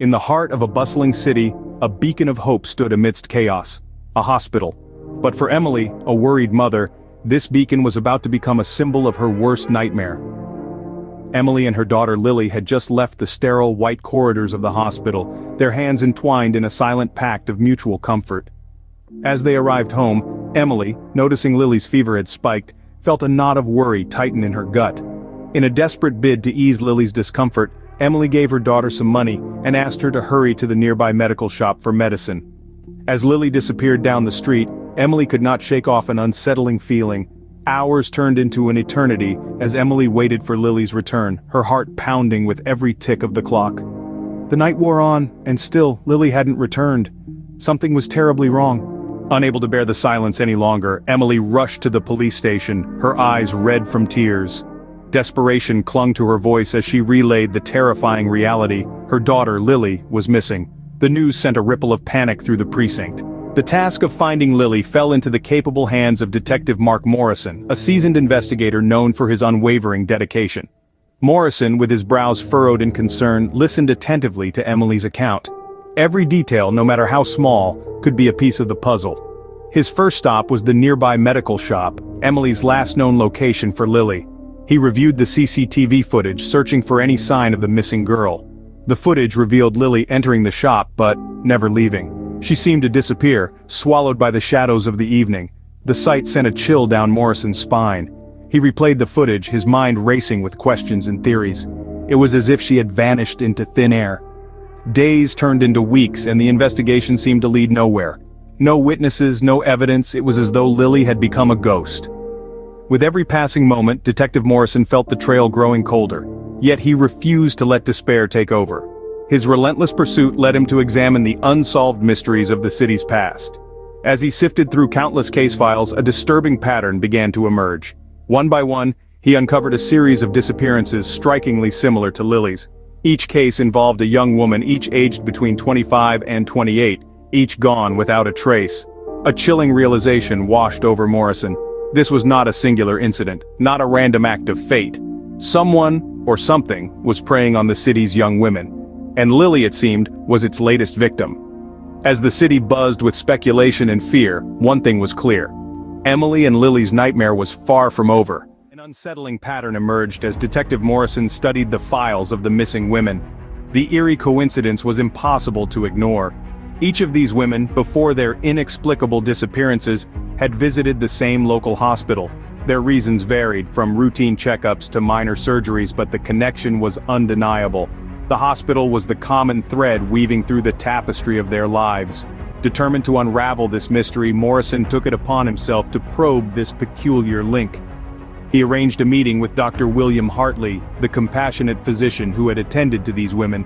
In the heart of a bustling city, a beacon of hope stood amidst chaos: a hospital. But for Emily, a worried mother, this beacon was about to become a symbol of her worst nightmare. Emily and her daughter Lily had just left the sterile white corridors of the hospital, their hands entwined in a silent pact of mutual comfort. As they arrived home, Emily, noticing Lily's fever had spiked, felt a knot of worry tighten in her gut. In a desperate bid to ease Lily's discomfort, Emily gave her daughter some money and asked her to hurry to the nearby medical shop for medicine. As Lily disappeared down the street, Emily could not shake off an unsettling feeling. Hours turned into an eternity as Emily waited for Lily's return, her heart pounding with every tick of the clock. The night wore on, and still Lily hadn't returned. Something was terribly wrong. Unable to bear the silence any longer, Emily rushed to the police station, her eyes red from tears. Desperation clung to her voice as she relayed the terrifying reality: her daughter, Lily, was missing. The news sent a ripple of panic through the precinct. The task of finding Lily fell into the capable hands of Detective Mark Morrison, a seasoned investigator known for his unwavering dedication. Morrison, with his brows furrowed in concern, listened attentively to Emily's account. Every detail, no matter how small, could be a piece of the puzzle. His first stop was the nearby medical shop, Emily's last known location for Lily. He reviewed the CCTV footage, searching for any sign of the missing girl. The footage revealed Lily entering the shop, but never leaving. She seemed to disappear, swallowed by the shadows of the evening. The sight sent a chill down Morrison's spine. He replayed the footage, his mind racing with questions and theories. It was as if she had vanished into thin air. Days turned into weeks, and the investigation seemed to lead nowhere. No witnesses, no evidence. It was as though Lily had become a ghost. With every passing moment, Detective Morrison felt the trail growing colder. Yet he refused to let despair take over. His relentless pursuit led him to examine the unsolved mysteries of the city's past. As he sifted through countless case files, a disturbing pattern began to emerge. One by one, he uncovered a series of disappearances strikingly similar to Lily's. Each case involved a young woman, each aged between 25 and 28, each gone without a trace. A chilling realization washed over Morrison. This was not a singular incident, not a random act of fate. Someone, or something, was preying on the city's young women. And Lily, it seemed, was its latest victim. As the city buzzed with speculation and fear, one thing was clear: Emily and Lily's nightmare was far from over. An unsettling pattern emerged as Detective Morrison studied the files of the missing women. The eerie coincidence was impossible to ignore. Each of these women, before their inexplicable disappearances, had visited the same local hospital. Their reasons varied, from routine checkups to minor surgeries, but the connection was undeniable. The hospital was the common thread weaving through the tapestry of their lives. Determined to unravel this mystery, Morrison took it upon himself to probe this peculiar link. He arranged a meeting with Dr. William Hartley, the compassionate physician who had attended to these women.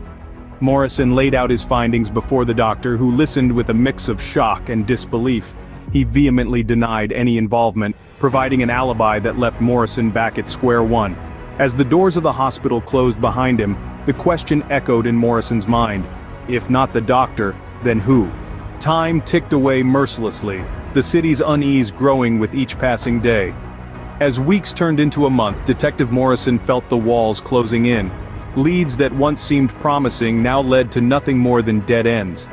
Morrison laid out his findings before the doctor, who listened with a mix of shock and disbelief. He vehemently denied any involvement, providing an alibi that left Morrison back at square one. As the doors of the hospital closed behind him, the question echoed in Morrison's mind: if not the doctor, then who? Time ticked away mercilessly, the city's unease growing with each passing day. As weeks turned into a month, Detective Morrison felt the walls closing in. Leads that once seemed promising now led to nothing more than dead ends.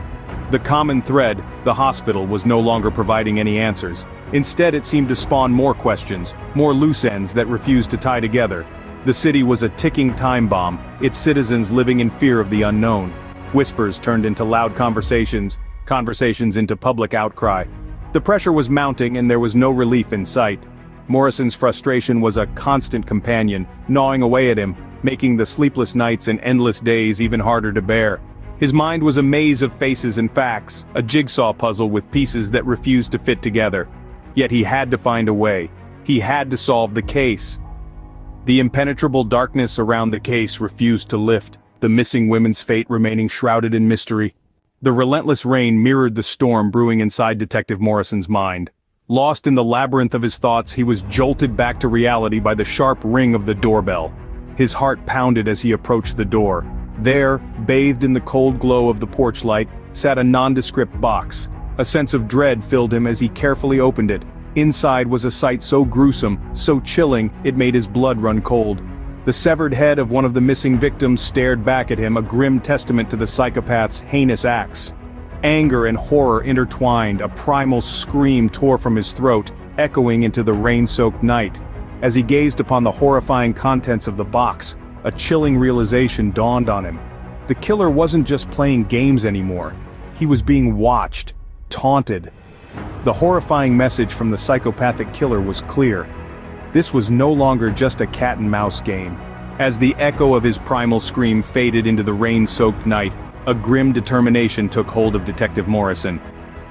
The common thread, the hospital, was no longer providing any answers. Instead, it seemed to spawn more questions, more loose ends that refused to tie together. The city was a ticking time bomb, its citizens living in fear of the unknown. Whispers turned into loud conversations, conversations into public outcry. The pressure was mounting, and there was no relief in sight. Morrison's frustration was a constant companion, gnawing away at him, making the sleepless nights and endless days even harder to bear. His mind was a maze of faces and facts, a jigsaw puzzle with pieces that refused to fit together. Yet he had to find a way. He had to solve the case. The impenetrable darkness around the case refused to lift, the missing women's fate remaining shrouded in mystery. The relentless rain mirrored the storm brewing inside Detective Morrison's mind. Lost in the labyrinth of his thoughts, he was jolted back to reality by the sharp ring of the doorbell. His heart pounded as he approached the door. There, bathed in the cold glow of the porch light, sat a nondescript box. A sense of dread filled him as he carefully opened it. Inside was a sight so gruesome, so chilling, it made his blood run cold. The severed head of one of the missing victims stared back at him, a grim testament to the psychopath's heinous acts. Anger and horror intertwined, a primal scream tore from his throat, echoing into the rain-soaked night. As he gazed upon the horrifying contents of the box, a chilling realization dawned on him. The killer wasn't just playing games anymore. He was being watched, taunted. The horrifying message from the psychopathic killer was clear. This was no longer just a cat-and-mouse game. As the echo of his primal scream faded into the rain-soaked night, a grim determination took hold of Detective Morrison.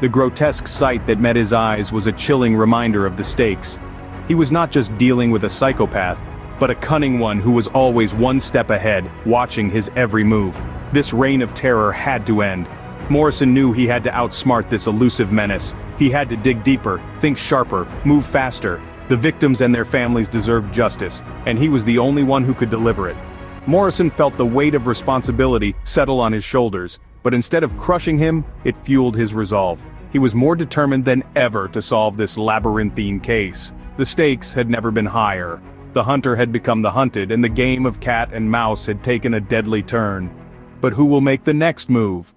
The grotesque sight that met his eyes was a chilling reminder of the stakes. He was not just dealing with a psychopath, but a cunning one who was always one step ahead, watching his every move. This reign of terror had to end. Morrison knew he had to outsmart this elusive menace. He had to dig deeper, think sharper, move faster. The victims and their families deserved justice, and he was the only one who could deliver it. Morrison felt the weight of responsibility settle on his shoulders, but instead of crushing him, it fueled his resolve. He was more determined than ever to solve this labyrinthine case. The stakes had never been higher. The hunter had become the hunted, and the game of cat and mouse had taken a deadly turn. But who will make the next move?